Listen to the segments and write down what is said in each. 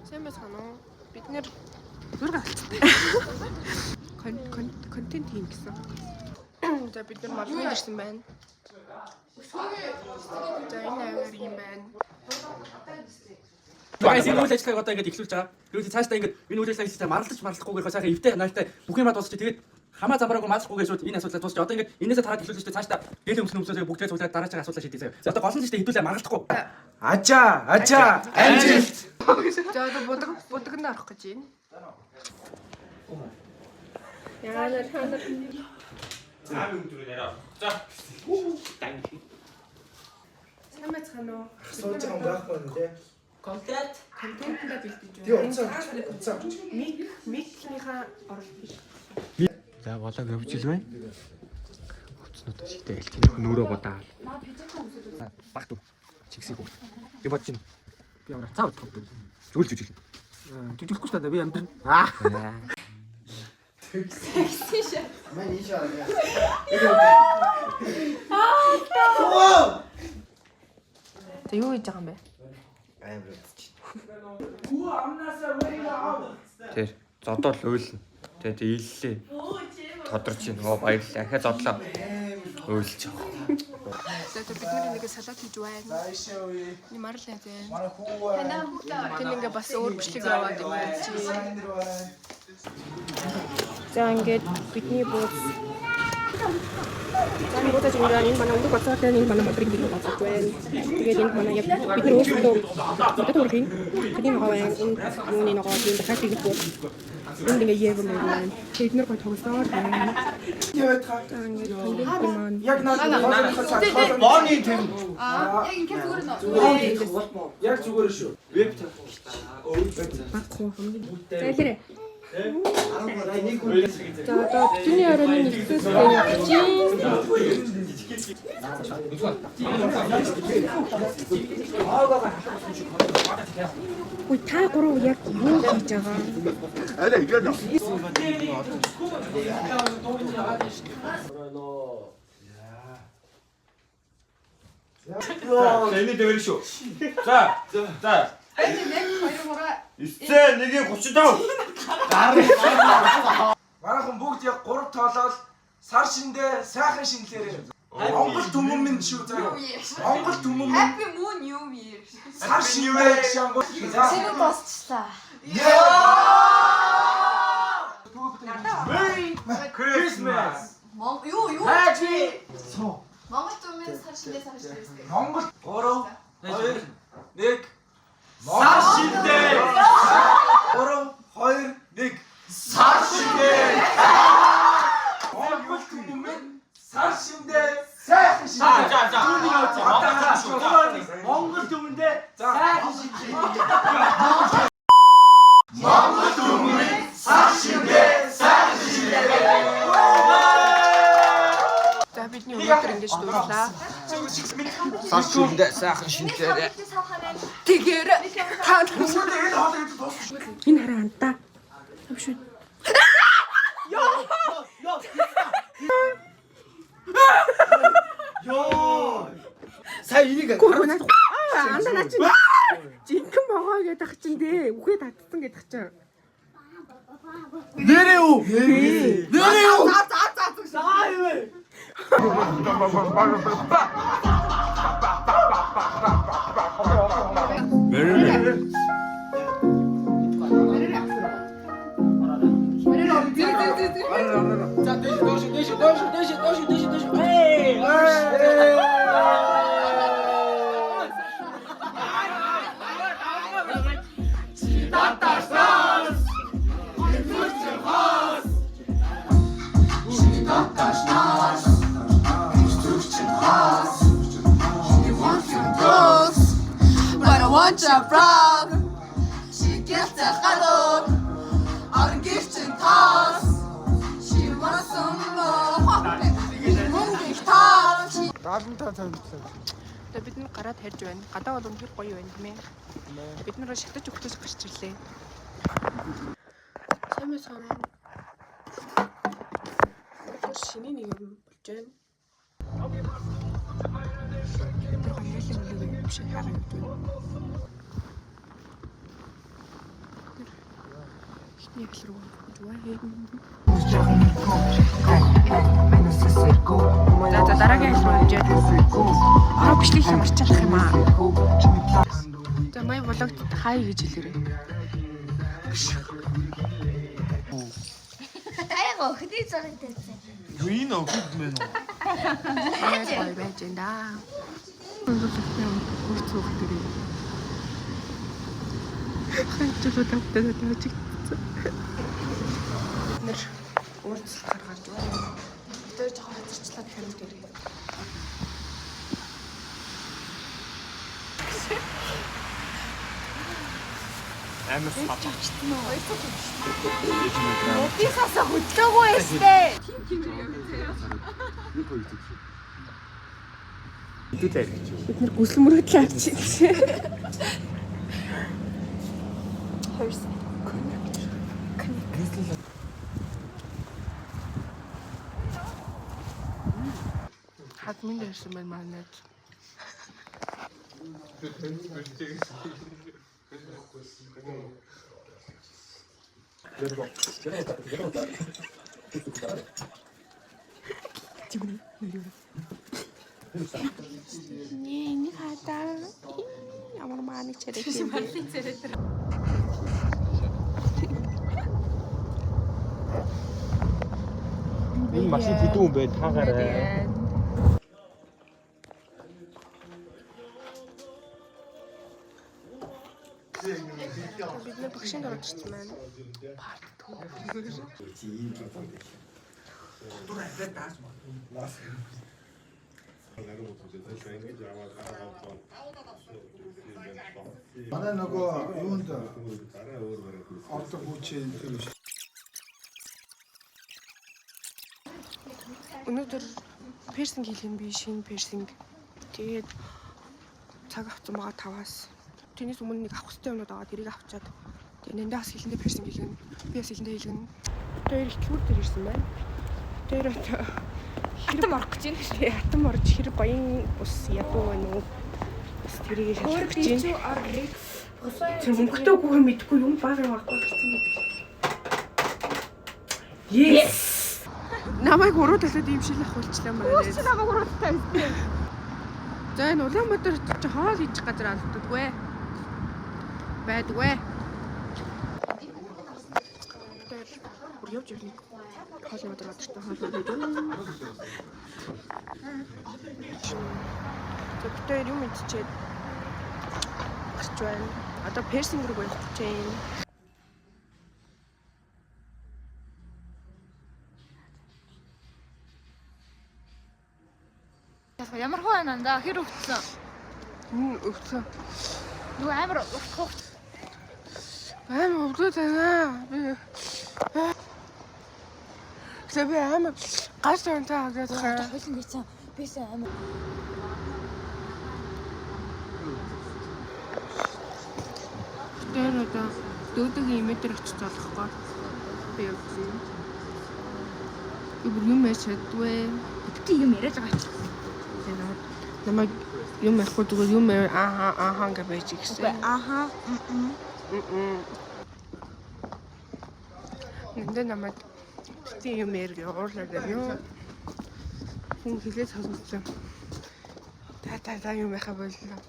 Сайн байна уу? Бид нэр зураг авчихсан. Контент хийн гэсэн. За бид нар малгын ирсэн байна. За энэ аягаар юм байна. Guys, энэ үйл ажиллагааг одоо ингэж эхлүүлж байгаа. Тэгвэл цаашдаа ингэж энэ үйл ажиллагааг систем марлахгүй сайхан эвтэй нааштай бүх юмаа дуусчих. Тэгээд хамаа замбараагүй маасахгүйгээ шууд энэ асуудлаа дуусчих. Одоо ингэж энээсээ тараад эхлүүлж штэ цаашдаа дээл өмснөөсөө бүгдээ цуглаад дараагийн асуудлаа шийдээ заяа. За одоо гол нь штэ хэдүүлээ маргалдахгүй. Ачаа, амжилт. За одоо будагнд орох гэж байна. Яагаад ханаа цаав өдрөө нэраа. За. сайн байна уу? Сууж байгаа юм байхгүй нь тий. Контентаа бэлдэж Тий уцаа. микийнхаа орол биш. За болоо өвжил байна. Хувцнууд шигтэй элтийн нөрөө бодаа. Багт уу. Чигсийг уу. Би бодож байна. Би амраа цаа бодох. Зүгэл зүжил. Зүжихгүй ч надаа би амдрна. Секси шээ. Мань ийшээ. За юу хийж байгаа юм бэ? Тэр зодол уйлна. Тэгээд ииллээ. Тодорч байна. Баярлалаа. Ахаа зодлоо. Уйлж байгаа. За бид нар нэг салат хийж байна. Ни марл яа зэ. Тэн ингээ бас өөр бичлэг яваад юм байна чи. За ингээд бидний бууз. За нэг удаа чинь энэ манай өндөр бацаад энэ манай мадрыг бид бацаад байна. Тэгээд энэ манай яг бид нар өөрсдөө төдөрхийн тэний нөгөө энэ юуны нөгөө юм дахиад хийх бүх энэ ингээ яг юм байна. Бид нар гой тоглосоор байна. Яваад хаа. Ингээд контент маань Яг надад бооны тэм. Яг ингээд зүгээр нөө. Яг зүгээр шүү. Веб тав. баггүй хамгийн. За хэлээрэй. 11 хүн. За одоо бидний оройн нэгдсэн сте явж чинь. Ой та гурав яг юу хийж байгаа? Алей гэдэг. Эний дэвэр шүү. За. Эцээ 1:35. Манайхан бүгд яг 3 тоолол сар шиндээ сайхан шинлээрээ. Монгол түмэн минь шүү заяа. Монгол түмэн минь Happy Moon New Year. сар шиндээ шангуул. Сэрэг босчлаа. Christmas. Юу? Happy. Монгол түмэн сар шиндээ сар. Монгол 3 2 1 Сар шиндээ. 3 2 1 Сар шиндээ. Монгол түмэн минь сар шиндээ сайхан шиндээ. За. Монгол түмэндээ сайхан шиндээ. Монгол түмэн сар шиндээ сайхан шиндээ. За бидний өнөөдөр ингэж дуурлаа. Сар шиндээ сайхан шиндээ. Тэгэр та Энэ хоолойд дуусах. энэ хараа антаа. Авшгүй. Йоо. Сая энийг Гүрнаа. Андаа наа чи. Жинхэнэ могоо гэдэг ах чинь дээ. Үхээ татсан гэдэг чинь. нэрээ үү? Нэрээ үү? За юу вэ? За дэш. Эй! But I want your frog. She gets a hello. Our gift and toss. She wants some more. Мөнгө таа. 75 цаа. Одоо бид нар гараад тарьж байна. Гадаа бол үнэхээр гоё байна тийм ээ. Бид нар шатаж өгтөж гарч ирлээ. Сайн байна. Шиний нэг юм болж байна. Тэр хоёрын нэг юм биш харагдав. Яг л руу. За дараагийн ажил руу явжээ. Ороо бичлэг ямарч чадах юм аа. За май влогт хай гэж хэлээрэй. Айгаа өхний цагт тавьсан. Юу энэ өгд мэн үү? Бай байж энэ. Өнөөдөр үрцөөх дэрээ. Ханчлуу тавтаа тавьчихсан. Нэр үрцэл гаргаж байна. Тэр жоохон хазарчлаад хэрэг дэрээ. Амар Бисаса хөдлөөгүй эстэй. Идэлээ гэж. Бид нэр гүсэл мөрөдлөө авчих. Хойсон. Хадмин дээрсэн байна манай. Нэг хатаа ямар мааны чарэг юм бэ? Энэ машин хэдэн хүн байна таагаарай. Бид нэр багшинд орчихсон байна. Манай нөгөө юунд авто хүчээ тэр шүү. Өнөөдөр персинг хийлгэн би шинэ персинг. Тэгээд цаг авсан байгаа 5-аас. Тэрнээс өмнө нэг авах хэрэгтэй юмнууд байгаа. Тэрийг авчаад тэгээд нэндээ бас хилэндээ персинг хийлгэн. Би бас хилэндээ хийлгэн. Тэр их чүр дээр ирсэн байна. Тэр хатам орох гэж байна шүү. Хатам орж хэрэг баян ус ядуу байна уу? Бас тэрийг шалгах гэж байна. Тэр мөнгөтэй үгүй мэдгүй юм баг байхгүй гэсэн юм. Yes. Намайг уруу талаад ийм шил ахуулчлаа маа. Чи намайг уруу тавьсан. За энэ Улаанбаатар чи хоол хийж газар алддаггүй. Байдгүй. Тэр бүр явж ирнэ. Хоол яваад орчихсон хоол хийж. Тэр юм идчихэд гарч байна. Одоо персинг рүү явж байна. Ямар хөө байна да хэр өвцсөн. Өвцөө. Юу амар өвцөх. Амар өвдөө тайгаа. Би амар гаш онтой хагад хаа. Хөлн хийсэн. Бисээ амар. Тэр одоо дөөдөгийн метр очиж болохгүй. Би явсан. Би бүр юм яаж чаддгүй. Бити юм яриад байгаа ч. Намайг юм ярихгүй зүгээр юм ааха гэж байж гисэн. Ааха. Эндээ намайг бити юм яриг уурлаад байна. Хүн хилээд сонссон. Та юм яхаа боллоо.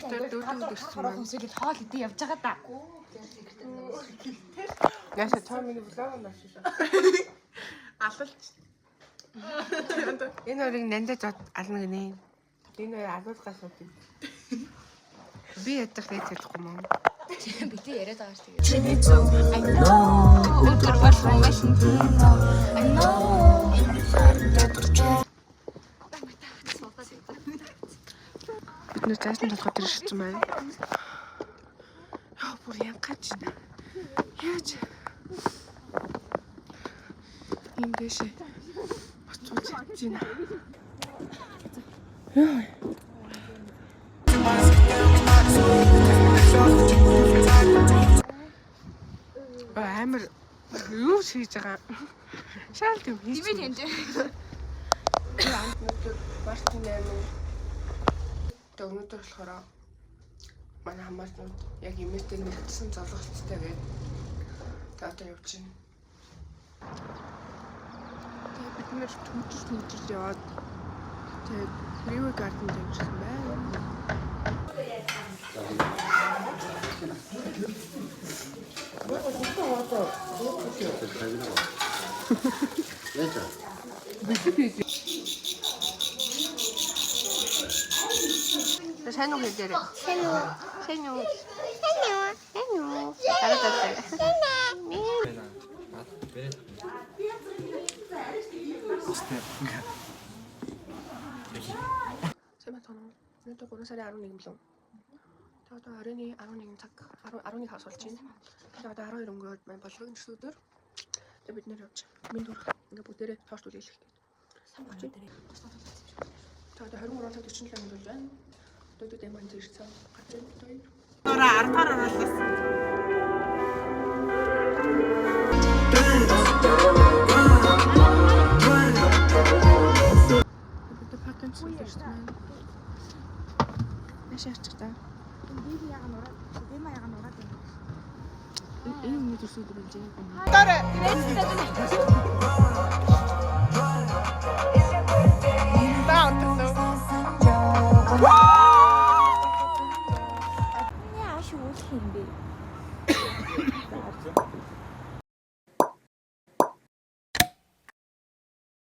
Тэр дөөдөг өссөн байна. Хүмүүсийг хоол идэ явж байгаа да. Яса томны влог машин. Алалч. Энэ өрийг нандаа ална гинэ. Энэ өрөө алуулгаас үүдээ. Би ядах нэг хэлэхгүй мөн. Бити яриад байгаа шүү дээ. I know. Өдөр болсон байсан. I know. Бид нэр цаасан толгой дээр ирсэн байна. Яа бүр янгаж байна. Яаж? Им дэшээ. Бацууч чинь. Яа. Амар юу хийж байгаа. Шаалт юм хийж. Би тэнж. Антнууд барт нэмэн. Өнөөдөр болохоор манай хамаатнууд яг имэйтэй нэгдсэн золгосцтой гээд таатаа явж байна. Тэгээд бид нэр түнчж яваад тэгээд River Garden явчихсан байна. Сайн уу хэлээрэй. Сайн уу. 잘했다. Сайн байна уу? Өнөөдөр 3 сарын 11 лөө. Тэгээд одоо оройн 11 цаг 11 хагас болж байна. Тэгээд одоо 12 өнгөд маань боловын өдөр. Тэгээд бид нэр явж. Минь дөрөх ингээ бүгдээрээ тоорч үлээлэх гээд. Сайн байна дээрээ. Тэгээд 23 цаг 47 минут болж байна. Дөөдөд эмэн зэрэгцээ гарч ирсэн хоёр. Ороо 10 дахь оруулсан. Бид патент хийсэн. Яшаач та. Би яга нураад, би ма яга нураад байна. Энэ өмнө төсөөд байна. Дараа.